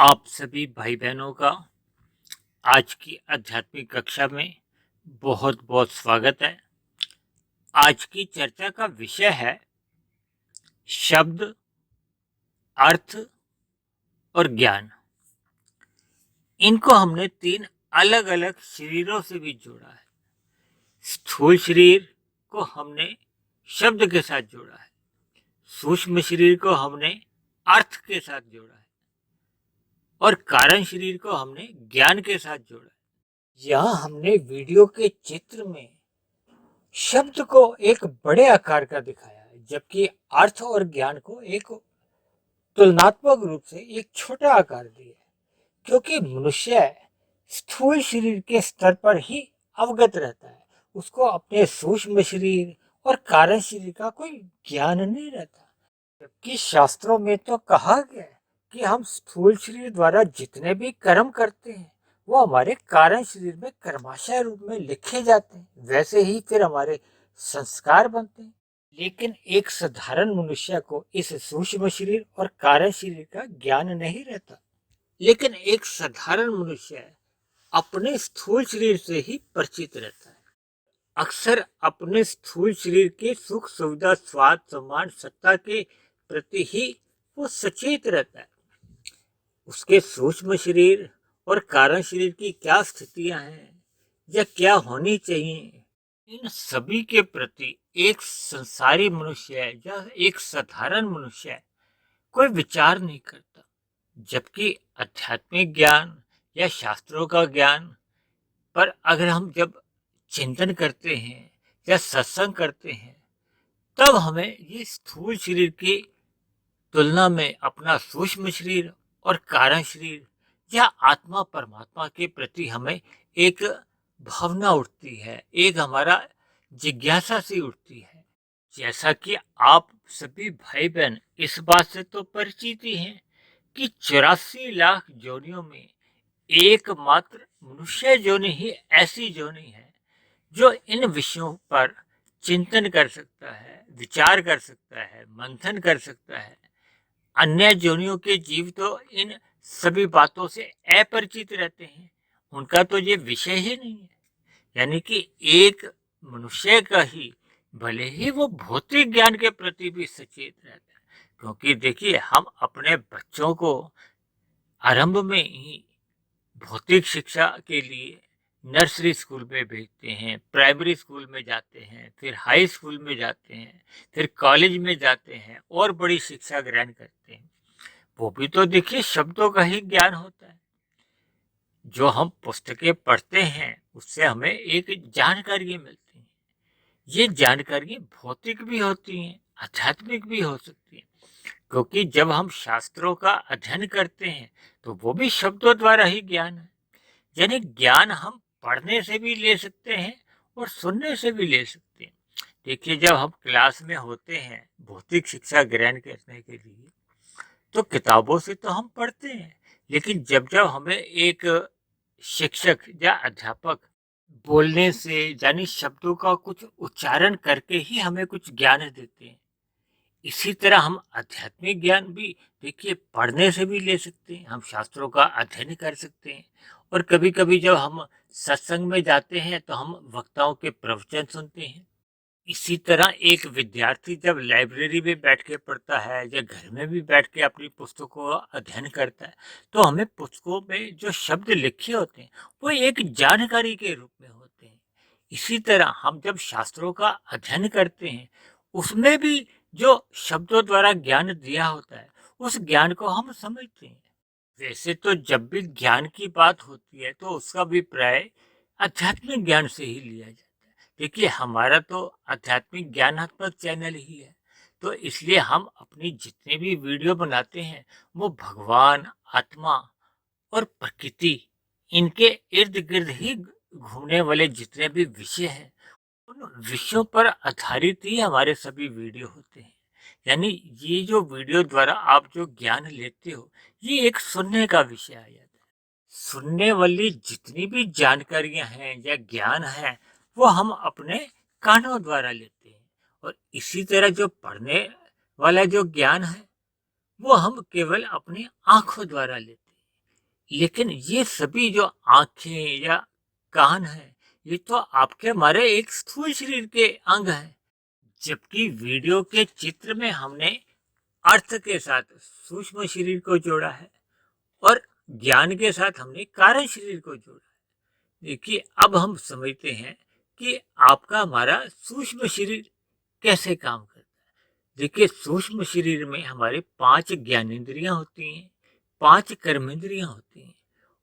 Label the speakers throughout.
Speaker 1: आप सभी भाई बहनों का आज की आध्यात्मिक कक्षा में बहुत बहुत स्वागत है। आज की चर्चा का विषय है शब्द, अर्थ और ज्ञान। इनको हमने तीन अलग अलग शरीरों से भी जोड़ा है। स्थूल शरीर को हमने शब्द के साथ जोड़ा है, सूक्ष्म शरीर को हमने अर्थ के साथ जोड़ा है और कारण शरीर को हमने ज्ञान के साथ जोड़ा है। यहाँ हमने वीडियो के चित्र में शब्द को एक बड़े आकार का दिखाया है, जबकि अर्थ और ज्ञान को एक तुलनात्मक रूप से एक छोटा आकार दिया है, क्योंकि मनुष्य स्थूल शरीर के स्तर पर ही अवगत रहता है। उसको अपने सूक्ष्म शरीर और कारण शरीर का कोई ज्ञान नहीं रहता। जबकि शास्त्रों में तो कहा गया है कि हम स्थूल शरीर द्वारा जितने भी कर्म करते हैं वो हमारे कारण शरीर में कर्माशय रूप में लिखे जाते हैं, वैसे ही फिर हमारे संस्कार बनते हैं। लेकिन एक साधारण मनुष्य को इस सूक्ष्म शरीर और कारण शरीर का ज्ञान नहीं रहता। लेकिन एक साधारण मनुष्य अपने स्थूल शरीर से ही परिचित रहता है। अक्सर अपने स्थूल शरीर के सुख सुविधा स्वाद सम्मान सत्ता के प्रति ही वो सचेत रहता है। उसके सूक्ष्म शरीर और कारण शरीर की क्या स्थितियां हैं या क्या होनी चाहिए, इन सभी के प्रति एक संसारी मनुष्य या एक साधारण मनुष्य कोई विचार नहीं करता। जबकि आध्यात्मिक ज्ञान या शास्त्रों का ज्ञान पर अगर हम जब चिंतन करते हैं या सत्संग करते हैं, तब हमें ये स्थूल शरीर की तुलना में अपना सूक्ष्म शरीर और कारण शरीर या आत्मा परमात्मा के प्रति हमें एक भावना उठती है, एक हमारा जिज्ञासा सी उठती है। जैसा कि आप सभी भाई बहन इस बात से तो परिचित ही हैं कि 84 लाख योनियों में एकमात्र मनुष्य योनि ही ऐसी योनि है जो इन विषयों पर चिंतन कर सकता है, विचार कर सकता है, मंथन कर सकता है। अन्य योनियों के जीव तो इन सभी बातों से अपरिचित रहते हैं, उनका तो ये विषय ही नहीं है। यानी कि एक मनुष्य का ही भले ही वो भौतिक ज्ञान के प्रति भी सचेत रहता है, क्योंकि देखिए हम अपने बच्चों को आरंभ में ही भौतिक शिक्षा के लिए नर्सरी स्कूल में भेजते हैं, प्राइमरी स्कूल में जाते हैं, फिर हाई स्कूल में जाते हैं, फिर कॉलेज में जाते हैं और बड़ी शिक्षा ग्रहण करते हैं। वो भी तो देखिए शब्दों का ही ज्ञान होता है। जो हम पुस्तकें पढ़ते हैं उससे हमें एक जानकारी मिलती है। ये जानकारी भौतिक भी होती हैं, आध्यात्मिक भी हो सकती है, क्योंकि जब हम शास्त्रों का अध्ययन करते हैं तो वो भी शब्दों द्वारा ही ज्ञान है। यानी ज्ञान हम पढ़ने से भी ले सकते हैं और सुनने से भी ले सकते हैं। देखिए जब हम क्लास में होते हैं भौतिक शिक्षा ग्रहण करने के लिए, तो किताबों से तो हम पढ़ते हैं, लेकिन जब जब हमें एक शिक्षक या अध्यापक बोलने से यानी शब्दों का कुछ उच्चारण करके ही हमें कुछ ज्ञान देते हैं, इसी तरह हम आध्यात्मिक ज्ञान भी देखिए पढ़ने से भी ले सकते हैं। हम शास्त्रों का अध्ययन कर सकते हैं और कभी कभी जब हम सत्संग में जाते हैं तो हम वक्ताओं के प्रवचन सुनते हैं। इसी तरह एक विद्यार्थी जब लाइब्रेरी में बैठ के पढ़ता है या घर में भी बैठ के अपनी पुस्तकों का अध्ययन करता है, तो हमें पुस्तकों में जो शब्द लिखे होते हैं वो एक जानकारी के रूप में होते हैं। इसी तरह हम जब शास्त्रों का अध्ययन करते हैं उसमें भी जो शब्दों द्वारा ज्ञान दिया होता है उस ज्ञान को हम समझते हैं। वैसे तो जब भी ज्ञान की बात होती है तो उसका अभिप्राय आध्यात्मिक ज्ञान से ही लिया जाता है। देखिए हमारा तो आध्यात्मिक ज्ञानात्मक चैनल ही है, तो इसलिए हम अपनी जितने भी वीडियो बनाते हैं वो भगवान, आत्मा और प्रकृति, इनके इर्द गिर्द ही घूमने वाले जितने भी विषय हैं उन विषयों पर आधारित ही हमारे सभी वीडियो होते हैं। यानी ये जो वीडियो द्वारा आप जो ज्ञान लेते हो ये एक सुनने का विषय आ जाता है। सुनने वाली जितनी भी जानकारियां हैं या ज्ञान है वो हम अपने कानों द्वारा लेते हैं, और इसी तरह जो पढ़ने वाला जो ज्ञान है वो हम केवल अपनी आंखों द्वारा लेते हैं। लेकिन ये सभी जो आंखें या कान है, ये तो आपके हमारे एक स्थूल शरीर के अंग हैं। जबकि वीडियो के चित्र में हमने अर्थ के साथ सूक्ष्म शरीर को जोड़ा है और ज्ञान के साथ हमने कारण शरीर को जोड़ा है। देखिए, अब हम समझते हैं कि आपका हमारा सूक्ष्म शरीर कैसे काम करता है। देखिए, सूक्ष्म शरीर में हमारे 5 ज्ञानेंद्रियां होती हैं, 5 कर्मेंद्रियां होती हैं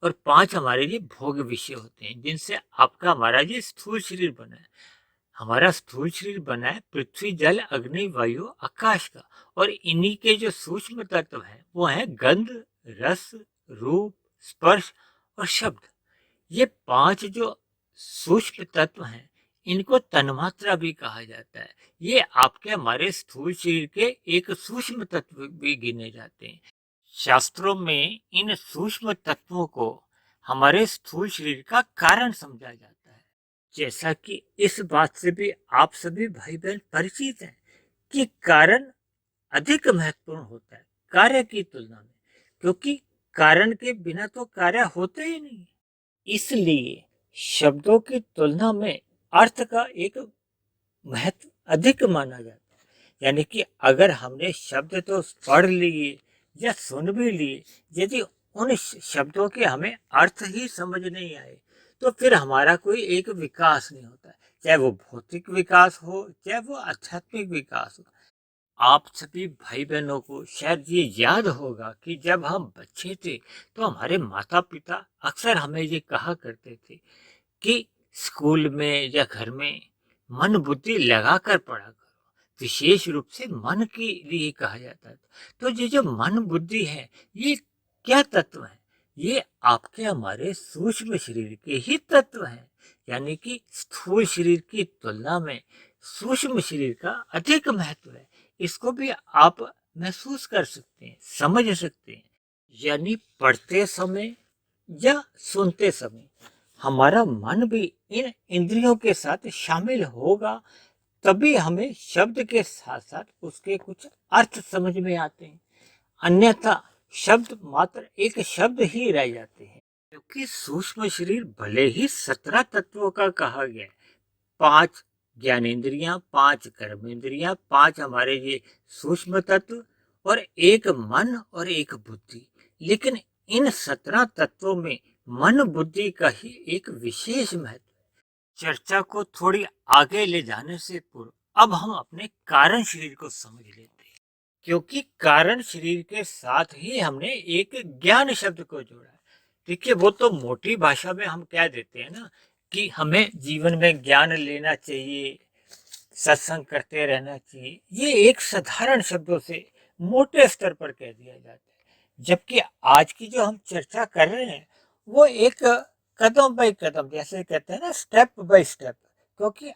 Speaker 1: और 5 हमारे लिए भोग विषय होते हैं, जिनसे आपका हमारा ये स्थूल शरीर बना है। हमारा स्थूल शरीर बना है पृथ्वी, जल, अग्नि, वायु, आकाश का। और इन्हीं के जो सूक्ष्म तत्व हैं वो हैं गंध, रस, रूप, स्पर्श और शब्द। ये 5 जो सूक्ष्म तत्व हैं, इनको तन्मात्रा भी कहा जाता है। ये आपके हमारे स्थूल शरीर के एक सूक्ष्म तत्व भी गिने जाते हैं। शास्त्रों में इन सूक्ष्म तत्वों को हमारे स्थूल शरीर का कारण समझा जाता है। जैसा कि इस बात से भी आप सभी भाई बहन परिचित हैं कि कारण अधिक महत्वपूर्ण होता है कार्य की तुलना में, क्योंकि कारण के बिना तो कार्य होता ही नहीं। इसलिए शब्दों की तुलना में अर्थ का एक महत्व अधिक माना जाता है। यानी कि अगर हमने शब्द तो पढ़ लिए या सुन भी लिए, यदि उन शब्दों के हमें अर्थ ही समझ नहीं आए, तो फिर हमारा कोई एक विकास नहीं होता, चाहे वो भौतिक विकास हो, चाहे वो आध्यात्मिक विकास हो। आप सभी भाई बहनों को शायद ये याद होगा कि जब हम बच्चे थे तो हमारे माता पिता अक्सर हमें ये कहा करते थे कि स्कूल में या घर में मन बुद्धि लगाकर पढ़ा करो। विशेष रूप से मन के लिए कहा जाता था। तो ये जो मन बुद्धि है, ये क्या तत्व है? ये आपके हमारे सूक्ष्म शरीर के ही तत्व हैं। यानी कि स्थूल शरीर की तुलना में सूक्ष्म शरीर का अधिक महत्व है। इसको भी आप महसूस कर सकते हैं, समझ सकते हैं। यानी पढ़ते समय या सुनते समय हमारा मन भी इन इंद्रियों के साथ शामिल होगा, तभी हमें शब्द के साथ साथ उसके कुछ अर्थ समझ में आते हैं। अन्यथा शब्द मात्र एक शब्द ही रह जाते हैं। क्योंकि सूक्ष्म शरीर भले ही 17 तत्वों का कहा गया है, 5 ज्ञानेंद्रियां, 5 कर्मेंद्रियां, 5 हमारे ये सूक्ष्म तत्व और एक मन और एक बुद्धि, लेकिन इन 17 तत्वों में मन बुद्धि का ही एक विशेष महत्व है। चर्चा को थोड़ी आगे ले जाने से पूर्व अब हम अपने कारण शरीर को समझ लेते हैं, क्योंकि कारण शरीर के साथ ही हमने एक ज्ञान शब्द को जोड़ा है। देखिए, वो तो मोटी भाषा में हम कह देते हैं ना कि हमें जीवन में ज्ञान लेना चाहिए, सत्संग करते रहना चाहिए। ये एक साधारण शब्दों से मोटे स्तर पर कह दिया जाता है, जबकि आज की जो हम चर्चा कर रहे हैं वो एक कदम बाय कदम, जैसे कहते हैं ना, स्टेप बाय स्टेप। क्योंकि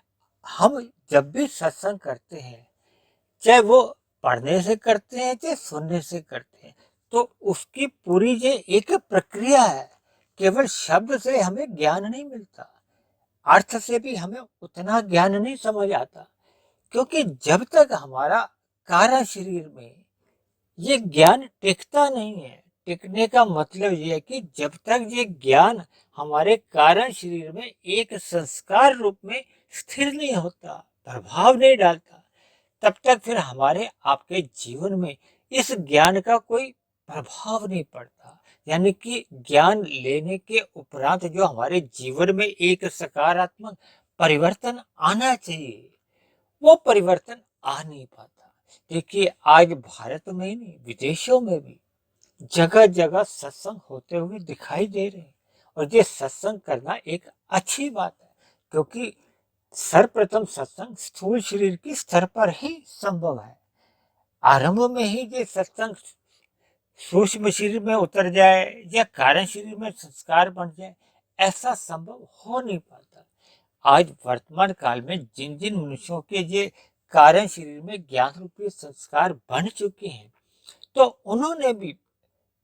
Speaker 1: हम जब भी सत्संग करते हैं, चाहे वो पढ़ने से करते हैं चाहे सुनने से करते हैं, तो उसकी पूरी ये एक प्रक्रिया है। केवल शब्द से हमें ज्ञान नहीं मिलता, अर्थ से भी हमें उतना ज्ञान नहीं समझ आता। क्योंकि जब तक हमारा कारण शरीर में ये ज्ञान टिकता नहीं है, टिकने का मतलब ये है कि जब तक ये ज्ञान हमारे कारण शरीर में एक संस्कार रूप में स्थिर नहीं होता, प्रभाव नहीं डालता, तब तक फिर हमारे आपके जीवन में इस ज्ञान का कोई प्रभाव नहीं पड़ता। यानी कि ज्ञान लेने के उपरांत जो हमारे जीवन में एक सकारात्मक परिवर्तन आना चाहिए, वो परिवर्तन आ नहीं पाता। देखिए, आज भारत में ही नहीं, विदेशों में भी जगह जगह सत्संग होते हुए दिखाई दे रहे हैं। और ये सत्संग करना एक अच्छी बात है, क्योंकि सर्वप्रथम सत्संग स्थूल शरीर के स्तर पर ही संभव है। आरंभ में ही ये सत्संग सूक्ष्म शरीर में उतर जाए या कारण शरीर में संस्कार बन जाए, ऐसा संभव हो नहीं पाता। आज वर्तमान काल में जिन जिन मनुष्यों के ये कारण शरीर में ज्ञान रूपी संस्कार बन चुके हैं, तो उन्होंने भी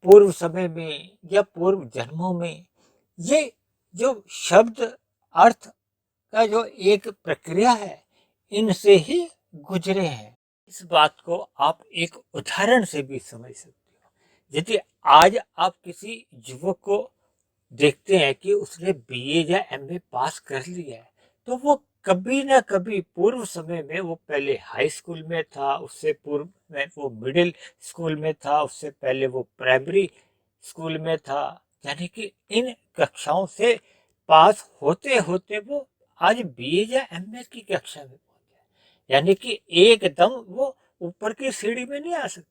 Speaker 1: पूर्व समय में या पूर्व जन्मों में ये जो शब्द अर्थ का जो एक प्रक्रिया है, इनसे ही गुजरे हैं। इस बात को आप एक उदाहरण से भी समझ सकते हो। यदि आज आप किसी युवक को देखते हैं कि उसने बीए या एमए पास कर लिया है, तो वो कभी ना कभी पूर्व समय में वो पहले हाई स्कूल में था, उससे पूर्व में वो मिडिल स्कूल में था, उससे पहले वो प्राइमरी स्कूल में था। यानी कि इन कक्षाओं से पास होते होते वो आज बीए या एमए की कक्षा में पहुंच गया। यानी कि एकदम वो ऊपर की सीढ़ी में नहीं आ सकते।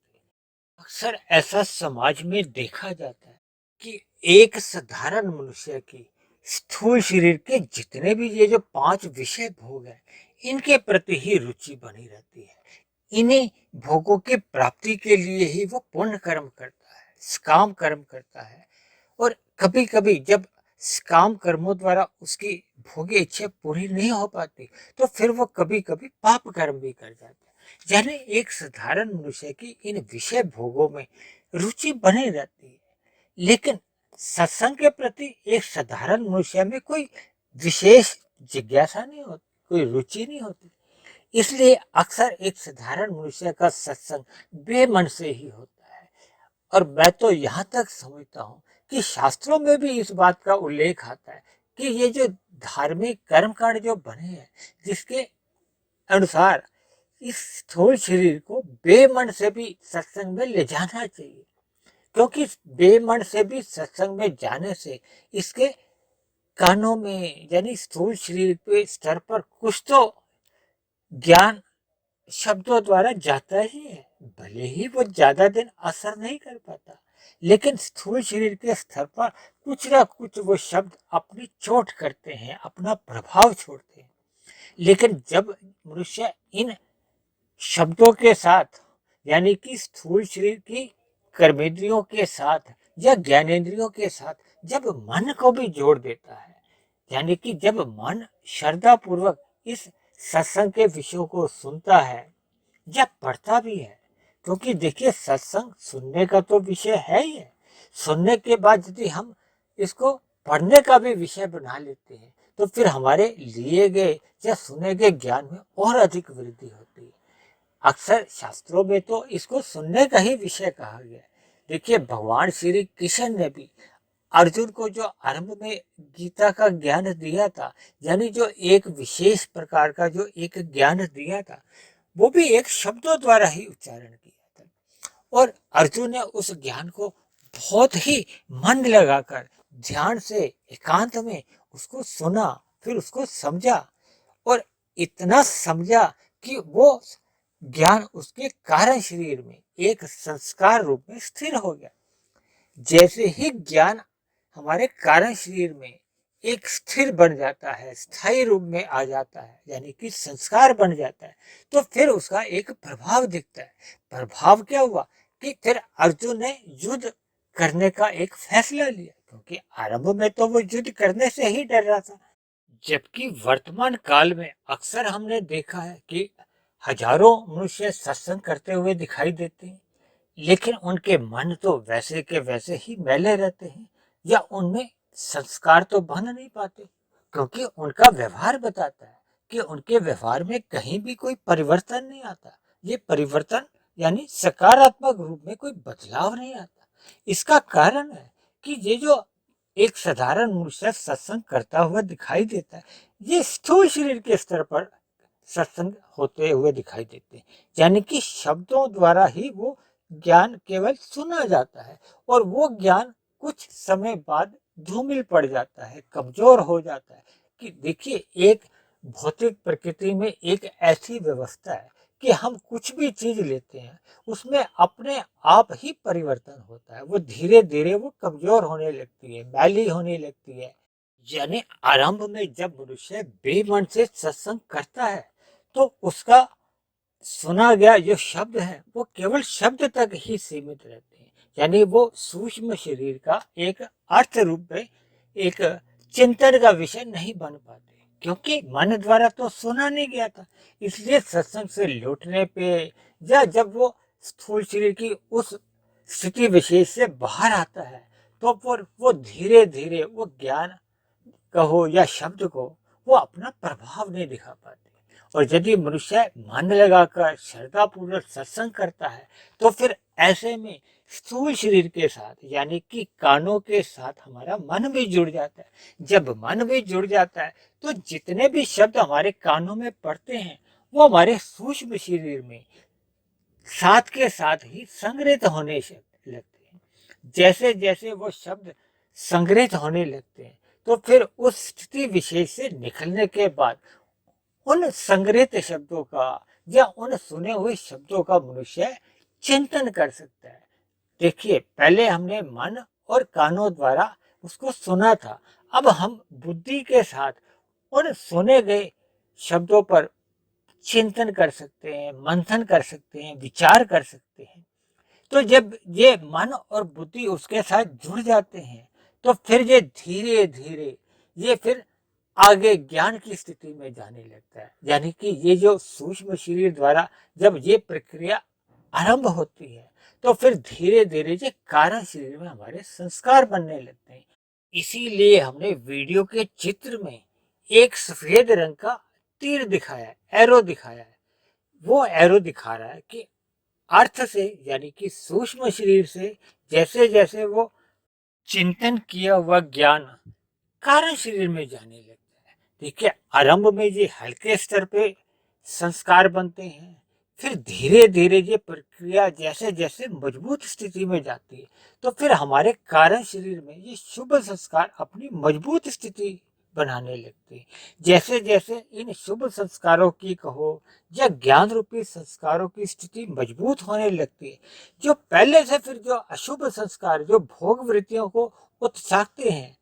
Speaker 1: अक्सर ऐसा समाज में देखा जाता है कि एक साधारण मनुष्य की स्थूल शरीर के जितने भी ये जो 5 विषय भोग हैं, इनके प्रति ही रुचि बनी रहती है। इन्हीं भोगों की प्राप्ति के लिए ही वो पुण्य कर्म करता है, काम कर्म करता है। और कभी कभी जब काम कर्मों द्वारा उसकी भोग्य इच्छा पूरी नहीं हो पाती, तो फिर वो कभी कभी पाप कर्म भी कर जाता है। यानी एक साधारण मनुष्य की इन विषय भोगों में रुचि बनी रहती है, लेकिन सत्संग के प्रति एक साधारण मनुष्य में कोई विशेष जिज्ञासा नहीं होती, कोई रुचि नहीं होती। इसलिए अक्सर एक साधारण मनुष्य का सत्संग बेमन से ही होता है। और मैं तो यहाँ तक समझता हूँ कि शास्त्रों में भी इस बात का उल्लेख आता है कि ये जो धार्मिक कर्मकांड जो बने हैं, जिसके अनुसार इस स्थूल शरीर को बेमन से भी सत्संग में ले जाना चाहिए, क्योंकि बेमन से भी सत्संग में जाने से इसके कानों में यानी स्थूल शरीर के स्तर पर कुछ तो ज्ञान शब्दों द्वारा जाता ही है। भले ही वो ज्यादा दिन असर नहीं कर पाता, लेकिन स्थूल शरीर के स्तर पर कुछ ना कुछ वो शब्द अपनी चोट करते हैं, अपना प्रभाव छोड़ते हैं। लेकिन जब मनुष्य इन शब्दों के साथ यानी कि स्थूल शरीर की कर्मेंद्रियों के साथ या ज्ञानेंद्रियों के साथ जब मन को भी जोड़ देता है, यानी कि जब मन श्रद्धा पूर्वक इस सत्संग के विषयों को सुनता है या पढ़ता भी है, क्योंकि देखिए सत्संग सुनने का तो विषय है ही है। सुनने के बाद यदि हम इसको पढ़ने का भी विषय बना लेते हैं, तो फिर हमारे लिए गए या सुने गए ज्ञान में और अधिक वृद्धि होती है। अक्सर शास्त्रों में तो इसको सुनने का ही विषय कहा गया है। देखिए भगवान श्री कृष्ण ने भी अर्जुन को जो आरंभ में गीता का ज्ञान दिया था, यानी जो एक विशेष प्रकार का जो एक ज्ञान दिया था, वो भी एक शब्दों द्वारा ही उच्चारण किया था। और अर्जुन ने उस ज्ञान को बहुत ही मन लगाकर ध्यान से एकांत में उसको सुना, फिर उसको समझा और इतना समझा कि वो ज्ञान उसके कारण शरीर में एक संस्कार रूप में स्थिर हो गया। जैसे ही ज्ञान हमारे कारण शरीर में एक स्थिर बन जाता है, स्थायी रूप में आ जाता है, यानी कि संस्कार बन जाता है, तो फिर उसका एक प्रभाव दिखता है। प्रभाव क्या हुआ कि फिर अर्जुन ने युद्ध करने का एक फैसला लिया, क्योंकि आरंभ में तो वो युद्ध करने से ही डर रहा था। जबकि वर्तमान काल में अक्सर हमने देखा है कि हजारों मनुष्य सत्संग करते हुए दिखाई देते हैं, लेकिन उनके मन तो वैसे के वैसे ही मैले रहते हैं, या उनमें संस्कार तो बन नहीं पाते, क्योंकि उनका व्यवहार बताता है कि उनके व्यवहार में कहीं भी कोई परिवर्तन नहीं आता। ये परिवर्तन यानी सकारात्मक रूप में कोई बदलाव नहीं आता। इसका कारण है कि ये जो एक साधारण मनुष्य सत्संग करता हुआ दिखाई देता है, ये स्थूल शरीर के स्तर पर सत्संग होते हुए दिखाई देते हैं। यानी कि शब्दों द्वारा ही वो ज्ञान केवल सुना जाता है, और वो ज्ञान कुछ समय बाद धूमिल पड़ जाता है, कमजोर हो जाता है। कि देखिए एक भौतिक प्रकृति में एक ऐसी व्यवस्था है कि हम कुछ भी चीज लेते हैं, उसमें अपने आप ही परिवर्तन होता है। वो धीरे धीरे वो कमजोर होने लगती है, मैली होने लगती है। यानी आरंभ में जब मनुष्य बेमन से सत्संग करता है, तो उसका सुना गया जो शब्द है वो केवल शब्द तक ही सीमित रहते हैं, यानी वो सूक्ष्म शरीर का एक अर्थ रूप में एक चिंतन का विषय नहीं बन पाते, क्योंकि मन द्वारा तो सुना नहीं गया था। इसलिए सत्संग से लौटने पे या जब वो स्थूल शरीर की उस स्थिति विशेष से बाहर आता है, तो वो धीरे धीरे वो ज्ञान कहो या शब्द को वो अपना प्रभाव नहीं दिखा पाते। और यदि मनुष्य मन लगाकर श्रद्धा पूर्वक सत्संग करता है, तो फिर ऐसे में स्थूल शरीर के साथ यानी कि कानों के साथ हमारा मन भी जुड़ जाता है। जब मन भी जुड़ जाता है तो जितने भी शब्द हमारे कानों में पड़ते हैं वो हमारे सूक्ष्म शरीर में साथ के साथ ही संग्रहित होने लगते हैं। जैसे जैसे वो शब्द संग्रहित होने लगते हैं तो फिर उस स्थिति विशेष से निकलने के बाद उन संग्रहित शब्दों का या उन सुने हुए शब्दों का मनुष्य चिंतन कर सकता है। देखिए, पहले हमने मन और कानों द्वारा उसको सुना था। अब हम बुद्धि के साथ उन सुने गए शब्दों पर चिंतन कर सकते हैं, मंथन कर सकते हैं, विचार कर सकते हैं। तो जब ये मन और बुद्धि उसके साथ जुड़ जाते हैं तो फिर ये धीरे धीरे ये फिर आगे ज्ञान की स्थिति में जाने लगता है। यानी कि ये जो सूक्ष्म शरीर द्वारा जब ये प्रक्रिया आरंभ होती है तो फिर धीरे धीरे ये कारण शरीर में हमारे संस्कार बनने लगते हैं। इसीलिए हमने वीडियो के चित्र में एक सफेद रंग का तीर दिखाया है, एरो दिखाया है। वो एरो दिखा रहा है कि अर्थ से यानी कि सूक्ष्म शरीर से जैसे जैसे वो चिंतन किया हुआ ज्ञान कारण शरीर में जाने लगता है। देखिए, आरंभ में ये हल्के स्तर पे संस्कार बनते हैं, फिर धीरे धीरे ये प्रक्रिया जैसे जैसे मजबूत स्थिति में जाती है तो फिर हमारे कारण शरीर में ये शुभ संस्कार अपनी मजबूत स्थिति बनाने लगते हैं। जैसे जैसे इन शुभ संस्कारों की कहो या ज्ञान रूपी संस्कारों की स्थिति मजबूत होने लगती है, जो पहले से फिर जो अशुभ संस्कार जो भोग वृत्तियों को उत्साहते हैं,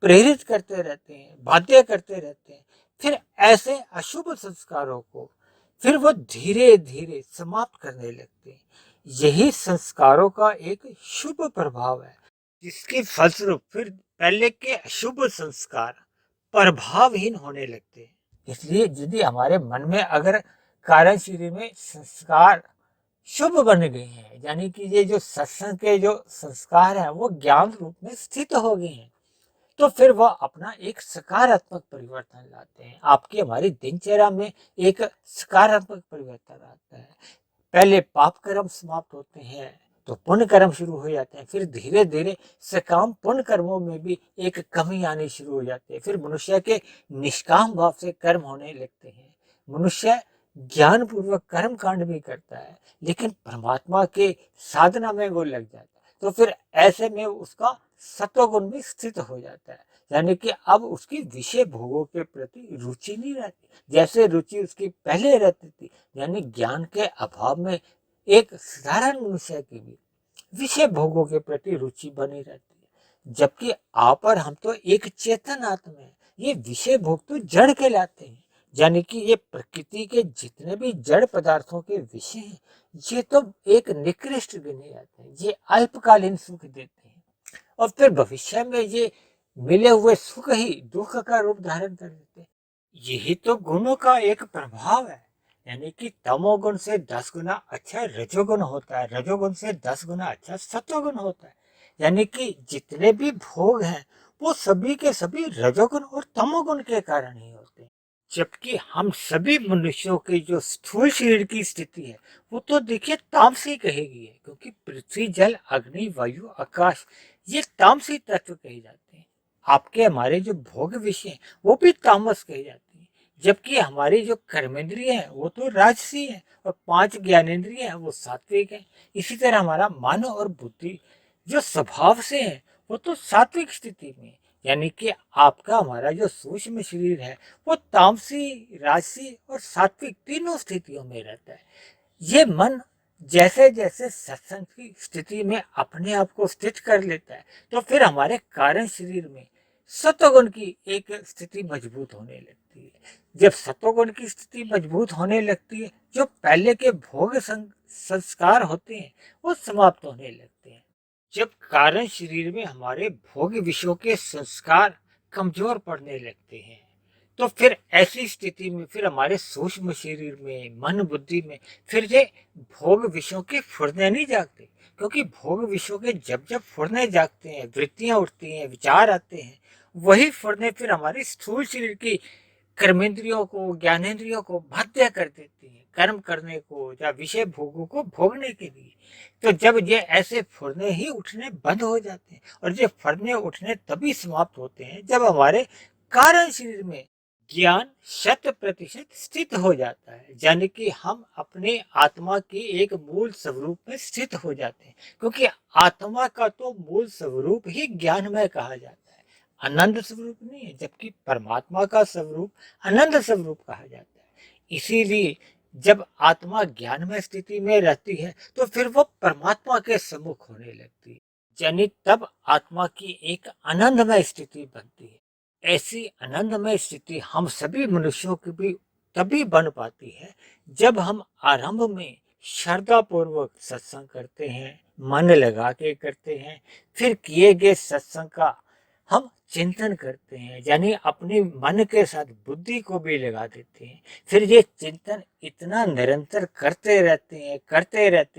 Speaker 1: प्रेरित करते रहते हैं, बाध्य करते रहते हैं, फिर ऐसे अशुभ संस्कारों को फिर वो धीरे धीरे समाप्त करने लगते हैं। यही संस्कारों का एक शुभ प्रभाव है, जिसके फलस्वरूप फिर पहले के अशुभ संस्कार प्रभावहीन होने लगते हैं। इसलिए यदि हमारे मन में अगर कारण शरीर में संस्कार शुभ बन गए हैं, यानी कि ये जो सत्संग के जो संस्कार हैं वो ज्ञान रूप में स्थित हो गए हैं, तो फिर वह अपना एक सकारात्मक परिवर्तन लाते हैं। आपकी हमारी दिनचर्या में एक सकारात्मक परिवर्तन आता है। पहले पाप कर्म समाप्त होते हैं तो पुण्य कर्म शुरू हो जाते हैं, फिर धीरे धीरे सकाम पुण्य कर्मों में भी एक कमी आनी शुरू हो जाती है। फिर मनुष्य के निष्काम भाव से कर्म होने लगते हैं। मनुष्य ज्ञान पूर्वक कर्म कांड भी करता है लेकिन परमात्मा के साधना में वो लग जाता है, तो फिर ऐसे में उसका सत्वगुण भी स्थित हो जाता है। यानी कि अब उसकी विषय भोगों के प्रति रुचि नहीं रहती जैसे रुचि उसकी पहले रहती थी। यानी ज्ञान के अभाव में एक साधारण मनुष्य की भी विषय भोगों के प्रति रुचि बनी रहती है, जबकि आप और हम तो एक चेतन आत्मा है। ये विषय भोग तो जड़ के लाते हैं, यानी कि ये प्रकृति के जितने भी जड़ पदार्थों के विषय हैं ये तो एक निकृष्ट गिने जाते हैं। ये अल्पकालीन सुख देते हैं और फिर भविष्य में ये मिले हुए सुख ही दुख का रूप धारण कर लेते हैं। यही तो गुणों का एक प्रभाव है। यानी कि तमोगुण से 10 गुना अच्छा रजोगुण होता है, रजोगुण से 10 गुना अच्छा सत्वगुण होता है। यानी कि जितने भी भोग हैं वो सभी के सभी रजोगुण और तमोगुण के कारण ही होते हैं। जबकि हम सभी मनुष्यों की जो स्थूल शरीर की स्थिति है वो तो देखिए तामसी कहेगी है, क्योंकि पृथ्वी जल अग्नि वायु आकाश ये तामसी तत्व कहे जाते हैं। आपके हमारे जो भोग विषय वो भी तामस कहे जाते हैं, जबकि हमारी जो कर्मेंद्रिय है वो तो राजसी है और 5 ज्ञानेंद्रिय है वो सात्विक है। इसी तरह हमारा मन और बुद्धि जो स्वभाव से है वो तो सात्विक स्थिति में, यानी कि आपका हमारा जो सूक्ष्म शरीर है वो तामसी राजसी और सात्विक तीनों स्थितियों में रहता है। ये मन जैसे जैसे सत्संग की स्थिति में अपने आप को स्थित कर लेता है तो फिर हमारे कारण शरीर में सत्वगुण की एक स्थिति मजबूत होने लगती है। जब सत्वगुण की स्थिति मजबूत होने लगती है जो पहले के भोग संस्कार होते हैं वो समाप्त होने लगते हैं। जब कारण शरीर में हमारे भोग विषयों के संस्कार कमजोर पड़ने लगते हैं तो फिर ऐसी स्थिति में फिर हमारे सूक्ष्म शरीर में मन बुद्धि में फिर ये भोग विषयों के फुरने नहीं जागते, क्योंकि भोग विषयों के जब जब फुरने जागते हैं, वृत्तियां उठती हैं, विचार आते हैं, वही फुरने फिर हमारे स्थूल शरीर की कर्मेंद्रियों को, ज्ञानेंद्रियों को बाध्य कर देती है कर्म करने को या विषय भोगों को भोगने के लिए। तो जब ये ऐसे फुरने ही उठने बंद हो जाते हैं, और ये फुरने उठने तभी समाप्त होते हैं जब हमारे कारण शरीर में ज्ञान 100% स्थित हो जाता है, यानी कि हम अपने आत्मा के एक मूल स्वरूप में स्थित हो जाते हैं। क्योंकि आत्मा का तो मूल स्वरूप ही ज्ञानमय कहा जाता है, आनंद स्वरूप नहीं है, जबकि परमात्मा का स्वरूप आनंद स्वरूप कहा जाता है। इसीलिए जब आत्मा ज्ञानमय स्थिति में रहती है तो फिर वो परमात्मा के सम्मुख होने लगती है, यानी तब आत्मा की एक आनंदमय स्थिति बनती है। ऐसी आनंदमय स्थिति हम सभी मनुष्यों की भी तभी बन पाती है जब हम आरंभ में श्रद्धा पूर्वक सत्संग करते हैं, मन लगा के करते हैं, फिर किए गए सत्संग का हम चिंतन करते हैं, यानी अपने मन के साथ बुद्धि को भी लगा देते हैं। फिर ये चिंतन इतना निरंतर करते रहते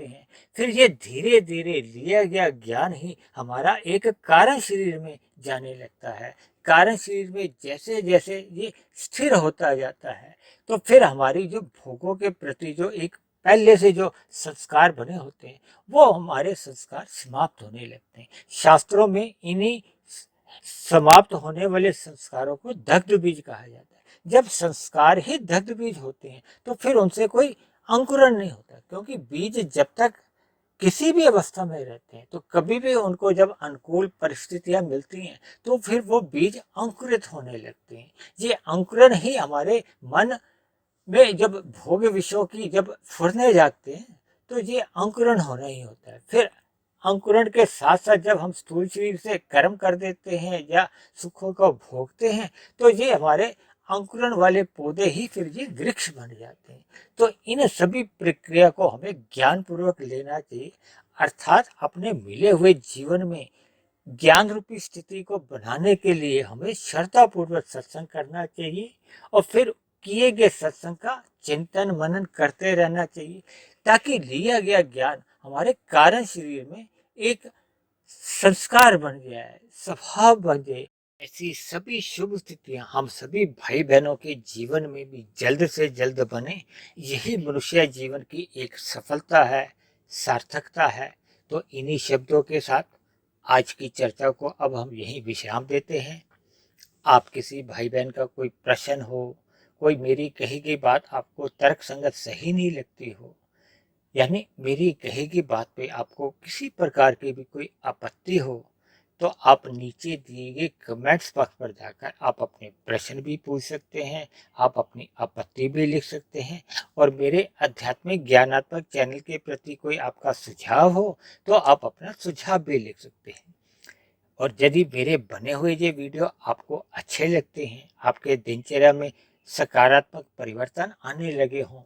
Speaker 1: हैं, फिर ये धीरे धीरे लिया गया ज्ञान ही हमारा एक कारण शरीर में जाने लगता है। कारण शरीर में जैसे जैसे ये स्थिर होता जाता है तो फिर हमारी जो भोगों के प्रति जो एक पहले से जो संस्कार बने होते हैं वो हमारे संस्कार समाप्त होने लगते हैं। शास्त्रों में इन्हीं समाप्त होने वाले संस्कारों को दग्ध बीज कहा जाता है। जब संस्कार ही दग्ध बीज होते हैं तो फिर उनसे कोई अंकुरण नहीं होता, क्योंकि बीज जब तक किसी भी अवस्था में रहते हैं तो कभी भी उनको जब अनुकूल परिस्थितियां मिलती हैं तो फिर वो बीज अंकुरित होने लगते हैं। ये अंकुरण ही हमारे मन में जब भोग विषयों की जब फुरने जागते हैं तो ये अंकुरण होना ही होता है। फिर अंकुरण के साथ साथ जब हम स्थूल शरीर से कर्म कर देते हैं या सुखों को भोगते हैं तो ये हमारे अंकुरण वाले पौधे ही फिर ये वृक्ष बन जाते हैं। तो इन सभी प्रक्रिया को हमें ज्ञान पूर्वक लेना चाहिए, अर्थात अपने मिले हुए जीवन में ज्ञान रूपी स्थिति को बनाने के लिए हमें श्रद्धा पूर्वक सत्संग करना चाहिए और फिर किए गए सत्संग का चिंतन मनन करते रहना चाहिए, ताकि लिया गया ज्ञान हमारे कारण शरीर में एक संस्कार बन जाए, स्वभाव बन जाए। ऐसी सभी शुभ स्थितियां हम सभी भाई बहनों के जीवन में भी जल्द से जल्द बने, यही मनुष्य जीवन की एक सफलता है, सार्थकता है। तो इन्हीं शब्दों के साथ आज की चर्चा को अब हम यहीं विश्राम देते हैं। आप किसी भाई बहन का कोई प्रश्न हो, कोई मेरी कही गई बात आपको तर्क संगत सही नहीं लगती हो, यानी मेरी कही गई बात पे आपको किसी प्रकार की भी कोई आपत्ति हो, तो आप नीचे दिए गए कमेंट्स बॉक्स पर जाकर आप अपने प्रश्न भी पूछ सकते हैं, आप अपनी आपत्ति भी लिख सकते हैं। और मेरे आध्यात्मिक ज्ञानात्मक चैनल के प्रति कोई आपका सुझाव हो तो आप अपना सुझाव भी लिख सकते हैं। और यदि मेरे बने हुए ये वीडियो आपको अच्छे लगते हैं, आपके दिनचर्या में सकारात्मक परिवर्तन आने लगे हों,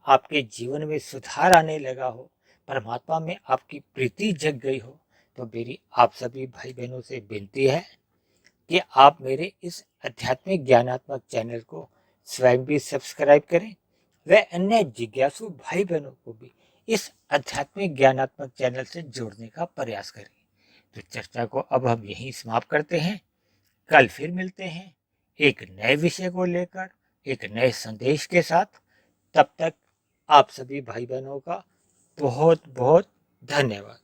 Speaker 1: आपके जीवन में सुधार आने लगा हो, परमात्मा में आपकी प्रीति जग गई हो, तो मेरी आप सभी भाई बहनों से विनती है कि आप मेरे इस आध्यात्मिक ज्ञानात्मक चैनल को स्वयं भी सब्सक्राइब करें व अन्य जिज्ञासु भाई बहनों को भी इस आध्यात्मिक ज्ञानात्मक चैनल से जोड़ने का प्रयास करें। तो चर्चा को अब हम यहीं समाप्त करते हैं। कल फिर मिलते हैं एक नए विषय को लेकर, एक नए संदेश के साथ। तब तक आप सभी भाई बहनों का बहुत बहुत धन्यवाद।